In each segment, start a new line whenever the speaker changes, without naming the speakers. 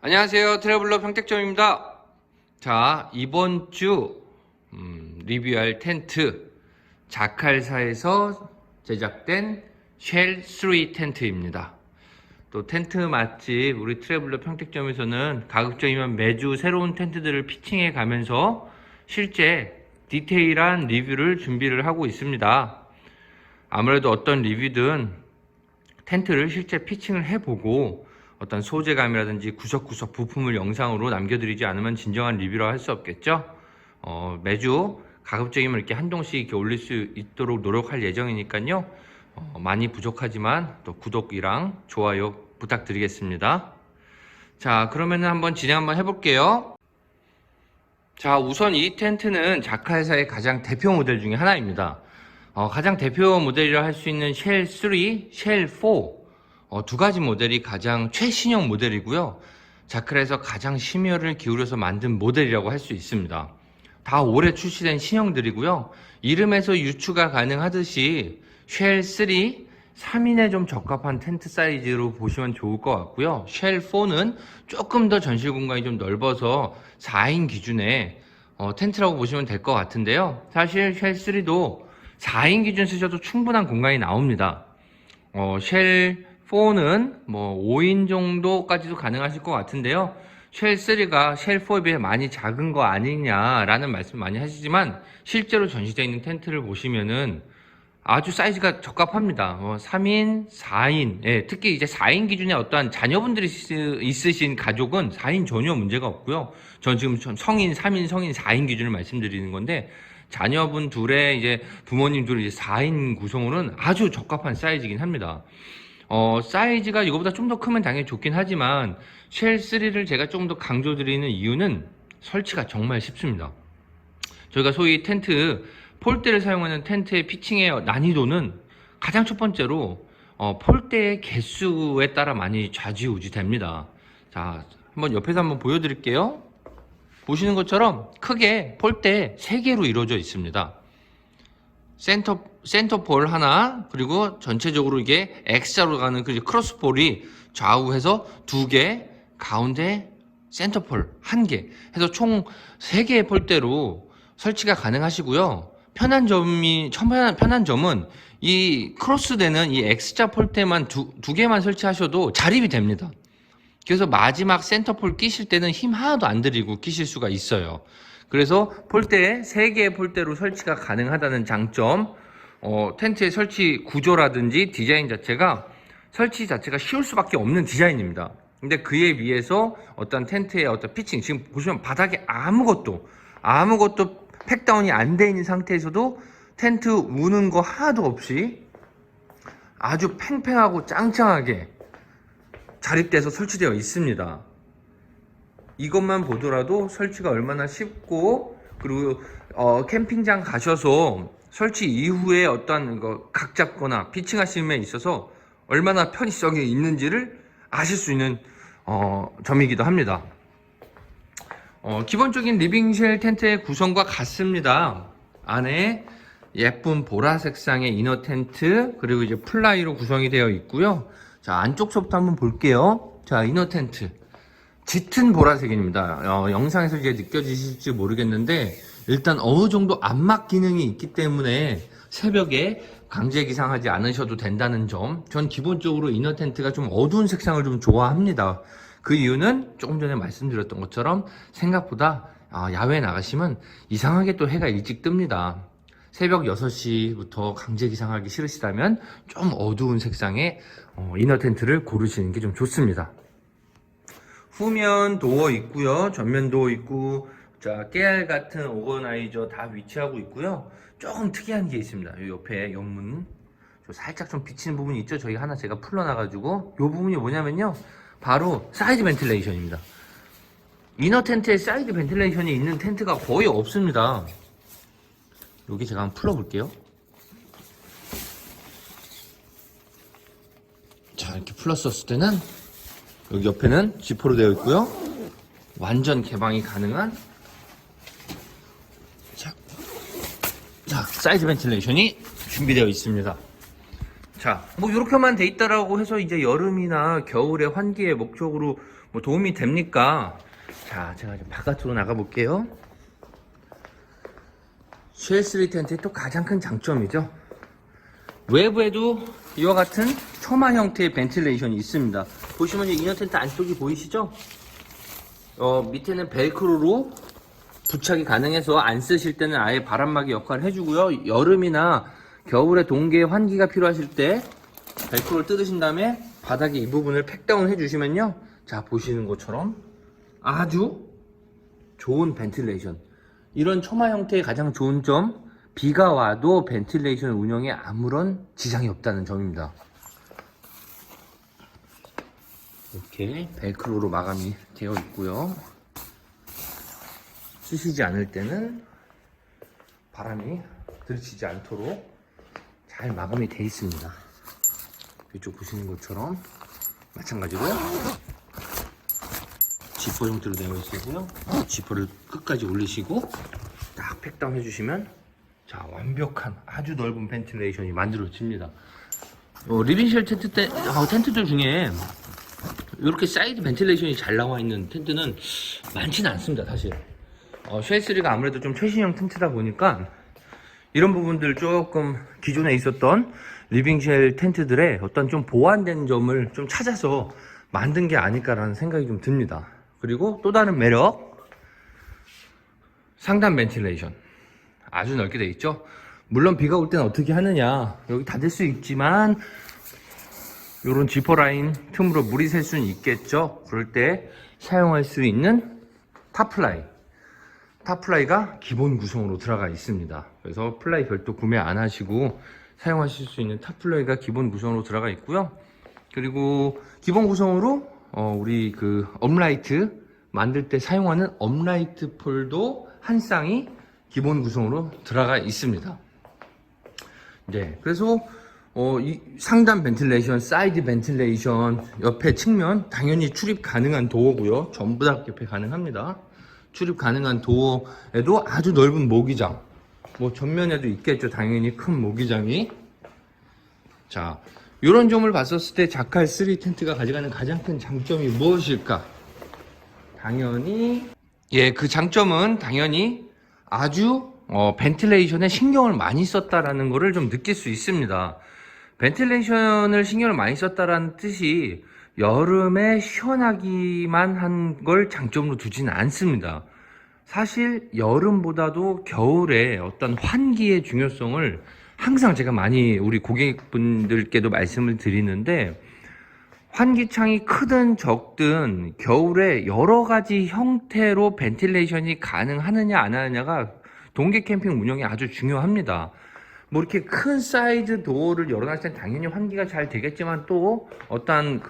안녕하세요. 트래블러 평택점입니다. 자, 이번 주 리뷰할 텐트 자칼사에서 제작된 쉘3 텐트입니다. 또 텐트 맛집 우리 트래블러 평택점에서는 가급적이면 매주 새로운 텐트들을 피칭해 가면서 실제 디테일한 리뷰를 준비를 하고 있습니다. 아무래도 어떤 리뷰든 텐트를 실제 피칭을 해보고 어떤 소재감이라든지 구석구석 부품을 영상으로 남겨드리지 않으면 진정한 리뷰라 할 수 없겠죠. 매주 가급적이면 이렇게 한동씩 이렇게 올릴 수 있도록 노력할 예정이니까요. 많이 부족하지만 또 구독이랑 좋아요 부탁드리겠습니다. 자, 그러면 한번 진행 한번 해볼게요. 자, 우선 이 텐트는 자카회사의 가장 대표 모델 중에 하나입니다. 가장 대표 모델이라 할 수 있는 쉘3, 쉘4 두 가지 모델이 가장 최신형 모델이고요. 자클에서 가장 심혈을 기울여서 만든 모델이라고 할 수 있습니다. 다 올해 출시된 신형들이고요. 이름에서 유추가 가능하듯이 쉘3, 3인에 좀 적합한 텐트 사이즈로 보시면 좋을 것 같고요. 쉘4는 조금 더 전실 공간이 좀 넓어서 4인 기준의 텐트라고 보시면 될 것 같은데요. 사실 쉘3도 4인 기준 쓰셔도 충분한 공간이 나옵니다. 쉘4는 뭐 5인 정도까지도 가능하실 것 같은데요. 쉘3가 쉘4에 비해 많이 작은 거 아니냐라는 말씀 많이 하시지만 실제로 전시되어 있는 텐트를 보시면은 아주 사이즈가 적합합니다. 3인, 4인, 예, 특히 이제 4인 기준의 어떠한 자녀분들이 있으신 가족은 4인 전혀 문제가 없고요. 전 지금 성인, 3인, 성인, 4인 기준을 말씀드리는 건데 자녀분 둘에 이제 부모님 둘이 이제 4인 구성으로는 아주 적합한 사이즈이긴 합니다. 사이즈가 이거보다 좀 더 크면 당연히 좋긴 하지만 쉘3를 제가 조금 더 강조드리는 이유는 설치가 정말 쉽습니다. 저희가 소위 텐트 폴대를 사용하는 텐트의 피칭의 난이도는 가장 첫 번째로 폴대의 개수에 따라 많이 좌지우지 됩니다. 자, 한번 옆에서 한번 보여드릴게요. 보시는 것처럼 크게 폴대 3개로 이루어져 있습니다. 센터폴 하나, 그리고 전체적으로 이게 X자로 가는 그 크로스폴이 좌우해서 2개, 가운데 센터폴 1개 해서 총 3개의 폴대로 설치가 가능하시고요. 편한 점은 이 크로스되는 이 X자 폴대만 두 개만 설치하셔도 자립이 됩니다. 그래서 마지막 센터폴 끼실 때는 힘 하나도 안 들이고 끼실 수가 있어요. 그래서 폴대에 3개의 폴대로 설치가 가능하다는 장점, 텐트의 설치 구조라든지 디자인 자체가 설치 자체가 쉬울 수밖에 없는 디자인입니다. 근데 그에 비해서 어떤 텐트의 어떤 피칭, 지금 보시면 바닥에 아무것도 팩다운이 안 돼 있는 상태에서도 텐트 우는 거 하나도 없이 아주 팽팽하고 짱짱하게 자립돼서 설치되어 있습니다. 이것만 보더라도 설치가 얼마나 쉽고, 그리고 캠핑장 가셔서 설치 이후에 어떤 각 잡거나 피칭하심에 있어서 얼마나 편의성이 있는지를 아실 수 있는 점이기도 합니다. 기본적인 리빙쉘 텐트의 구성과 같습니다. 안에 예쁜 보라색상의 이너 텐트, 그리고 이제 플라이로 구성이 되어 있고요. 자, 안쪽서부터 한번 볼게요. 자, 이너 텐트 짙은 보라색입니다. 영상에서 이제 느껴지실지 모르겠는데 일단 어느 정도 암막 기능이 있기 때문에 새벽에 강제 기상하지 않으셔도 된다는 점. 전 기본적으로 이너 텐트가 좀 어두운 색상을 좀 좋아합니다. 그 이유는 조금 전에 말씀드렸던 것처럼 생각보다 야외에 나가시면 이상하게 또 해가 일찍 뜹니다. 새벽 6시부터 강제 기상하기 싫으시다면 좀 어두운 색상의 이너 텐트를 고르시는 게 좀 좋습니다. 후면 도어 있고요. 전면 도어 있고, 자, 깨알 같은 오거나이저 다 위치하고 있고요. 조금 특이한 게 있습니다. 이 옆에 옆문 살짝 좀 비치는 부분이 있죠. 저희 하나 제가 풀러놔가지고 이 부분이 뭐냐면요, 바로 사이드 벤틸레이션입니다. 이너 텐트에 사이드 벤틸레이션이 있는 텐트가 거의 없습니다. 여기 제가 한번 풀어볼게요. 자, 이렇게 풀었었을 때는 여기 옆에는 지퍼로 되어 있고요. 완전 개방이 가능한 자, 사이드 벤틸레이션이 준비되어 있습니다. 자, 뭐 이렇게만 돼 있다라고 해서 이제 여름이나 겨울의 환기의 목적으로 뭐 도움이 됩니까? 자, 제가 좀 바깥으로 나가 볼게요. 쉘3 텐트의 또 가장 큰 장점이죠. 외부에도 이와 같은 처마 형태의 벤틸레이션이 있습니다. 보시면 이 이너 텐트 안쪽이 보이시죠? 밑에는 벨크로로 부착이 가능해서 안 쓰실 때는 아예 바람막이 역할을 해주고요. 여름이나 겨울에 동계 환기가 필요하실 때 벨크로를 뜯으신 다음에 바닥에 이 부분을 팩다운 해주시면요. 자, 보시는 것처럼 아주 좋은 벤틸레이션. 이런 처마 형태의 가장 좋은 점, 비가 와도 벤틸레이션 운영에 아무런 지장이 없다는 점입니다. 이렇게 벨크로로 마감이 되어 있고요. 쓰시지 않을 때는 바람이 들이치지 않도록 잘 마감이 되어 있습니다. 이쪽 보시는 것처럼 마찬가지로 지퍼 형태로 되어 있고요. 지퍼를 끝까지 올리시고 딱 팩다운 해주시면 자, 완벽한 아주 넓은 벤틸레이션이 만들어집니다. 리빙쉘 텐트들 중에 이렇게 사이드 벤틸레이션이 잘 나와 있는 텐트는 많지는 않습니다, 사실. 쉘3가 아무래도 좀 최신형 텐트다 보니까 이런 부분들 조금 기존에 있었던 리빙쉘 텐트들의 어떤 좀 보완된 점을 좀 찾아서 만든 게 아닐까라는 생각이 좀 듭니다. 그리고 또 다른 매력, 상단 벤틸레이션 아주 넓게 되어 있죠. 물론 비가 올 때는 어떻게 하느냐, 여기 닫을 수 있지만 이런 지퍼 라인 틈으로 물이 셀 수는 있겠죠. 그럴 때 사용할 수 있는 탑플라이가 기본 구성으로 들어가 있습니다. 그래서 플라이 별도 구매 안 하시고 사용하실 수 있는 탑플라이가 기본 구성으로 들어가 있고요. 그리고 기본 구성으로 우리 그 업라이트 만들 때 사용하는 업라이트 폴도 한 쌍이 기본 구성으로 들어가 있습니다. 네, 그래서 이 상단 벤틸레이션, 사이드 벤틸레이션, 옆에 측면 당연히 출입 가능한 도어고요. 전부 다 옆에 가능합니다. 출입 가능한 도어에도 아주 넓은 모기장, 뭐 전면에도 있겠죠. 당연히 큰 모기장이. 자, 이런 점을 봤었을 때 자칼 3 텐트가 가져가는 가장 큰 장점이 무엇일까? 당연히 그 장점은 당연히 아주 벤틸레이션에 신경을 많이 썼다라는 것을 좀 느낄 수 있습니다. 벤틸레이션을 신경을 많이 썼다라는 뜻이 여름에 시원하기만 한 걸 장점으로 두지는 않습니다. 사실 여름보다도 겨울에 어떤 환기의 중요성을 항상 제가 많이 우리 고객분들께도 말씀을 드리는데, 환기창이 크든 적든 겨울에 여러 가지 형태로 벤틸레이션이 가능하느냐 안 하느냐가 동계 캠핑 운영에 아주 중요합니다. 뭐 이렇게 큰 사이드 도어를 열어놨을 땐 당연히 환기가 잘 되겠지만 또 어떤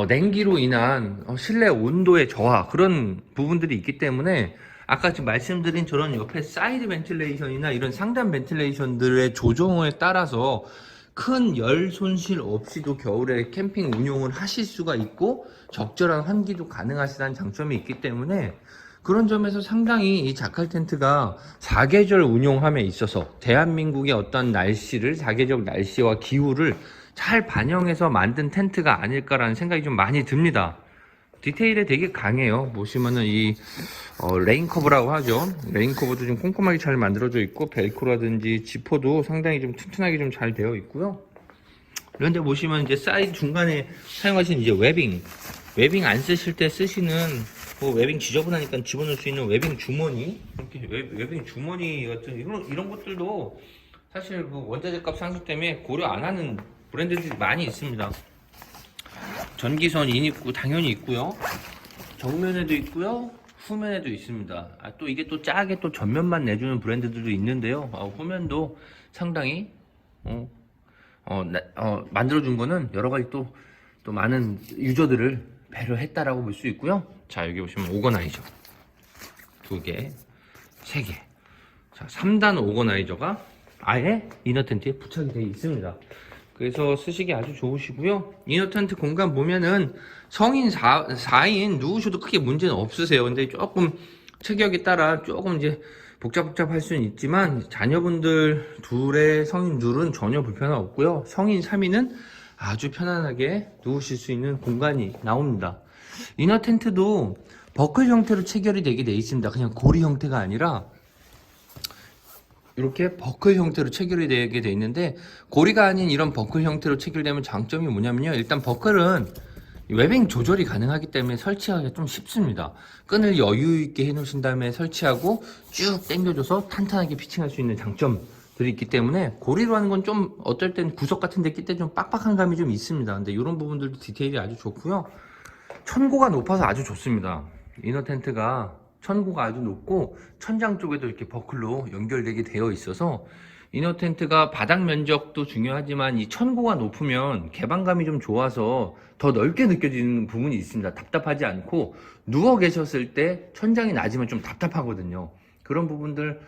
냉기로 인한 실내 온도의 저하, 그런 부분들이 있기 때문에 아까 지금 말씀드린 저런 옆에 사이드 벤틸레이션이나 이런 상단 벤틸레이션들의 조정에 따라서 큰 열 손실 없이도 겨울에 캠핑 운용을 하실 수가 있고 적절한 환기도 가능하시다는 장점이 있기 때문에, 그런 점에서 상당히 이 자칼 텐트가 사계절 운용함에 있어서 대한민국의 어떤 날씨를, 사계절 날씨와 기후를 잘 반영해서 만든 텐트가 아닐까라는 생각이 좀 많이 듭니다. 디테일에 되게 강해요. 보시면은 이 레인커버라고 하죠. 레인커버도 좀 꼼꼼하게 잘 만들어져 있고, 벨크로라든지 지퍼도 상당히 좀 튼튼하게 좀 잘 되어 있고요. 그런데 보시면 이제 사이드 중간에 사용하시는 이제 웨빙 안 쓰실 때 쓰시는, 뭐 웨빙 지저분하니까 집어넣을 수 있는 웨빙 주머니, 이렇게 웨빙 주머니 같은 이런 것들도 사실 그 원자재 값 상승 때문에 고려 안 하는 브랜드들이 많이 있습니다. 전기선 인입구 당연히 있고요. 정면에도 있고요. 후면에도 있습니다. 또 이게 또 짜게 또 전면만 내주는 브랜드들도 있는데요. 후면도 상당히 만들어준 거는 여러 가지 또 많은 유저들을 배려했다라고 볼 수 있고요. 자, 여기 보시면 오거나이저 2개, 3개. 자, 3단 오거나이저가 아예 이너 텐트에 부착이 되어 있습니다. 그래서 쓰시기 아주 좋으시고요. 이너 텐트 공간 보면은 성인 4인 누우셔도 크게 문제는 없으세요. 근데 조금 체격에 따라 조금 이제 복잡복잡할 수는 있지만 자녀분들 둘의 성인 둘은 전혀 불편함 없고요. 성인 3인은 아주 편안하게 누우실 수 있는 공간이 나옵니다. 이너 텐트도 버클 형태로 체결이 되게 돼 있습니다. 그냥 고리 형태가 아니라 이렇게 버클 형태로 체결이 되게 돼 있는데, 고리가 아닌 이런 버클 형태로 체결되면 장점이 뭐냐면요, 일단 버클은 웨빙 조절이 가능하기 때문에 설치하기가 좀 쉽습니다. 끈을 여유 있게 해 놓으신 다음에 설치하고 쭉 당겨줘서 탄탄하게 피칭할 수 있는 장점들이 있기 때문에, 고리로 하는 건 좀 어떨 땐 구석 같은 데 낄 때 좀 빡빡한 감이 좀 있습니다. 근데 이런 부분들도 디테일이 아주 좋고요. 천고가 높아서 아주 좋습니다. 이너 텐트가 천고가 아주 높고 천장 쪽에도 이렇게 버클로 연결되게 되어 있어서 이너 텐트가 바닥 면적도 중요하지만 이 천고가 높으면 개방감이 좀 좋아서 더 넓게 느껴지는 부분이 있습니다. 답답하지 않고 누워 계셨을 때 천장이 낮으면 좀 답답하거든요. 그런 부분들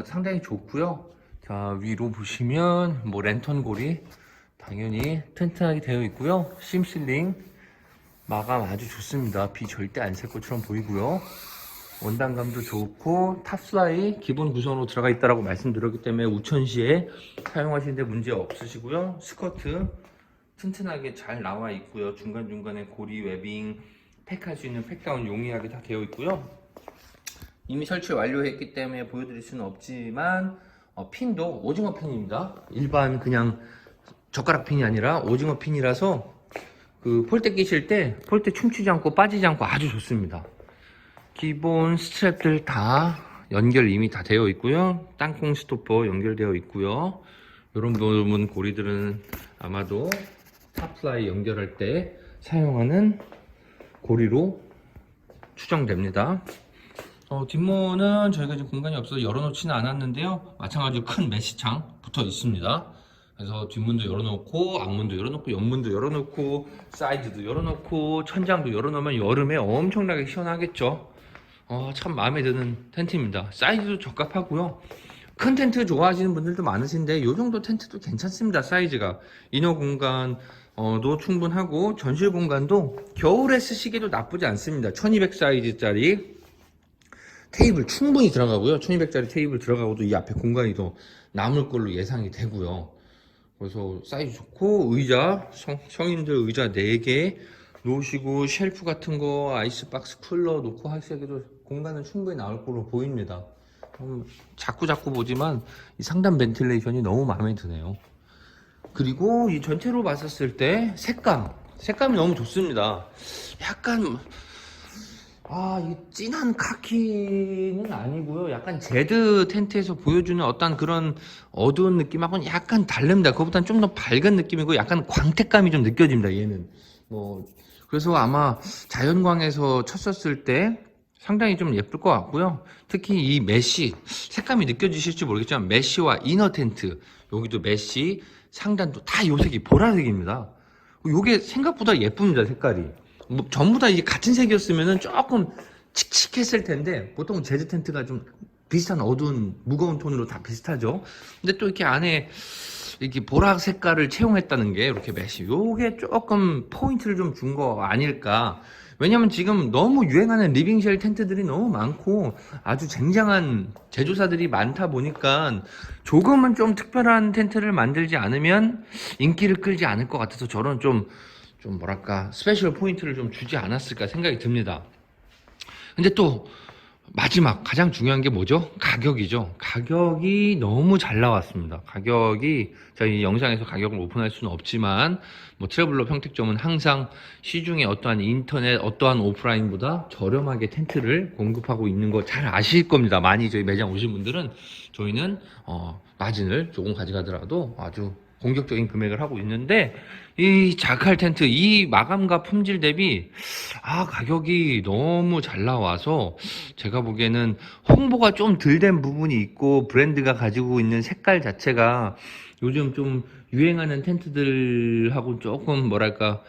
상당히 좋고요. 자, 위로 보시면 뭐 랜턴 고리 당연히 튼튼하게 되어 있고요. 심실링 마감 아주 좋습니다. 비 절대 안 셀 것처럼 보이고요. 원단감도 좋고 탑슬라이 기본 구성으로 들어가 있다고 말씀드렸기 때문에 우천시에 사용하시는데 문제 없으시고요. 스커트 튼튼하게 잘 나와 있고요. 중간중간에 고리 웨빙 팩할 수 있는 팩다운 용이하게 다 되어 있고요. 이미 설치 완료했기 때문에 보여드릴 수는 없지만 핀도 오징어 핀입니다. 일반 그냥 젓가락 핀이 아니라 오징어 핀이라서 그 폴대 끼실 때 폴대 춤추지 않고 빠지지 않고 아주 좋습니다. 기본 스트랩들 다 연결 이미 다 되어 있고요. 땅콩 스토퍼 연결되어 있고요. 이런 부분 고리들은 아마도 탑슬라이 연결할 때 사용하는 고리로 추정됩니다. 뒷문은 저희가 지금 공간이 없어서 열어놓지는 않았는데요. 마찬가지로 큰 메시창 붙어 있습니다. 그래서 뒷문도 열어놓고 앞문도 열어놓고 옆문도 열어놓고 사이드도 열어놓고 천장도 열어놓으면 여름에 엄청나게 시원하겠죠. 참 마음에 드는 텐트입니다. 사이즈도 적합하고요. 큰 텐트 좋아하시는 분들도 많으신데 이 정도 텐트도 괜찮습니다. 사이즈가 이너 공간도 충분하고 전실 공간도 겨울에 쓰시기도 나쁘지 않습니다. 1200 사이즈짜리 테이블 충분히 들어가고요. 1200짜리 테이블 들어가고도 이 앞에 공간이 더 남을 걸로 예상이 되고요. 그래서 사이즈 좋고 의자 성인들 의자 4개 놓으시고 쉘프 같은 거 아이스박스 쿨러 놓고 하시기도 공간은 충분히 나올 걸로 보입니다. 자꾸 보지만 이 상단 벤틸레이션이 너무 마음에 드네요. 그리고 이 전체로 봤었을 때 색감이 너무 좋습니다. 약간 이 진한 카키는 아니고요. 약간 제드 텐트에서 보여주는 어떤 그런 어두운 느낌하고는 약간 다릅니다. 그거보다는 좀 더 밝은 느낌이고 약간 광택감이 좀 느껴집니다. 얘는 그래서 아마 자연광에서 쳤었을 때 상당히 좀 예쁠 것 같고요. 특히 이 메쉬 색감이 느껴지실지 모르겠지만 메쉬와 이너 텐트 여기도 메쉬 상단도 다 요 색이 보라색입니다. 요게 생각보다 예쁩니다. 색깔이 전부 다 이게 같은 색이었으면 조금 칙칙했을 텐데 보통 제드 텐트가 좀 비슷한 어두운 무거운 톤으로 다 비슷하죠. 근데 또 이렇게 안에 이렇게 보라 색깔을 채용했다는 게 이렇게 메쉬 요게 조금 포인트를 좀 준 거 아닐까. 왜냐면 지금 너무 유행하는 리빙쉘 텐트들이 너무 많고 아주 쟁쟁한 제조사들이 많다 보니까 조금은 좀 특별한 텐트를 만들지 않으면 인기를 끌지 않을 것 같아서 저런 좀 뭐랄까 스페셜 포인트를 좀 주지 않았을까 생각이 듭니다. 근데 또 마지막 가장 중요한 게 뭐죠? 가격이죠. 가격이 너무 잘 나왔습니다. 가격이 저희 영상에서 가격을 오픈할 수는 없지만 트래블러 평택점은 항상 시중에 어떠한 인터넷 어떠한 오프라인보다 저렴하게 텐트를 공급하고 있는 거 잘 아실 겁니다. 많이 저희 매장 오신 분들은 저희는 마진을 조금 가져가더라도 아주 공격적인 금액을 하고 있는데 이 자칼 텐트 이 마감과 품질 대비 가격이 너무 잘 나와서 제가 보기에는 홍보가 좀 덜 된 부분이 있고 브랜드가 가지고 있는 색깔 자체가 요즘 좀 유행하는 텐트들하고 조금 뭐랄까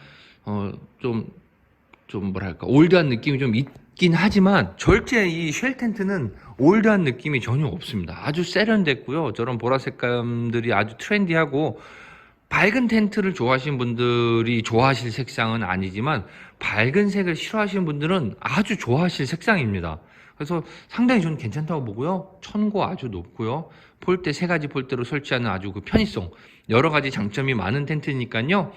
뭐랄까 올드한 느낌이 좀 있긴 하지만 절대 이 쉘 텐트는 올드한 느낌이 전혀 없습니다. 아주 세련됐고요. 저런 보라색 감들이 아주 트렌디하고 밝은 텐트를 좋아하시는 분들이 좋아하실 색상은 아니지만 밝은 색을 싫어하시는 분들은 아주 좋아하실 색상입니다. 그래서 상당히 저는 괜찮다고 보고요. 천고 아주 높고요. 폴대 3가지 폴대로 설치하는 아주 그 편의성, 여러 가지 장점이 많은 텐트니까요.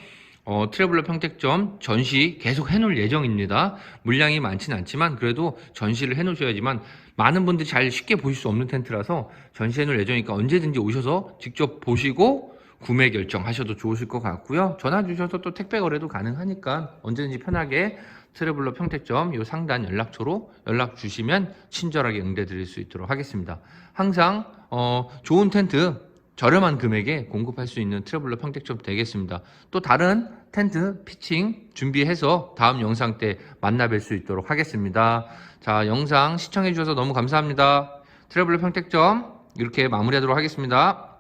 트래블러 평택점 전시 계속 해놓을 예정입니다. 물량이 많지는 않지만 그래도 전시를 해놓으셔야지만 많은 분들이 잘 쉽게 보실 수 없는 텐트라서 전시해놓을 예정이니까 언제든지 오셔서 직접 보시고 구매 결정하셔도 좋으실 것 같고요. 전화 주셔서 또 택배 거래도 가능하니까 언제든지 편하게 트래블러 평택점 요 상단 연락처로 연락 주시면 친절하게 응대 드릴 수 있도록 하겠습니다. 항상 좋은 텐트 저렴한 금액에 공급할 수 있는 트래블러 평택점 되겠습니다. 또 다른 텐트 피칭 준비해서 다음 영상 때 만나 뵐 수 있도록 하겠습니다. 자, 영상 시청해 주셔서 너무 감사합니다. 트래블러 평택점 이렇게 마무리하도록 하겠습니다.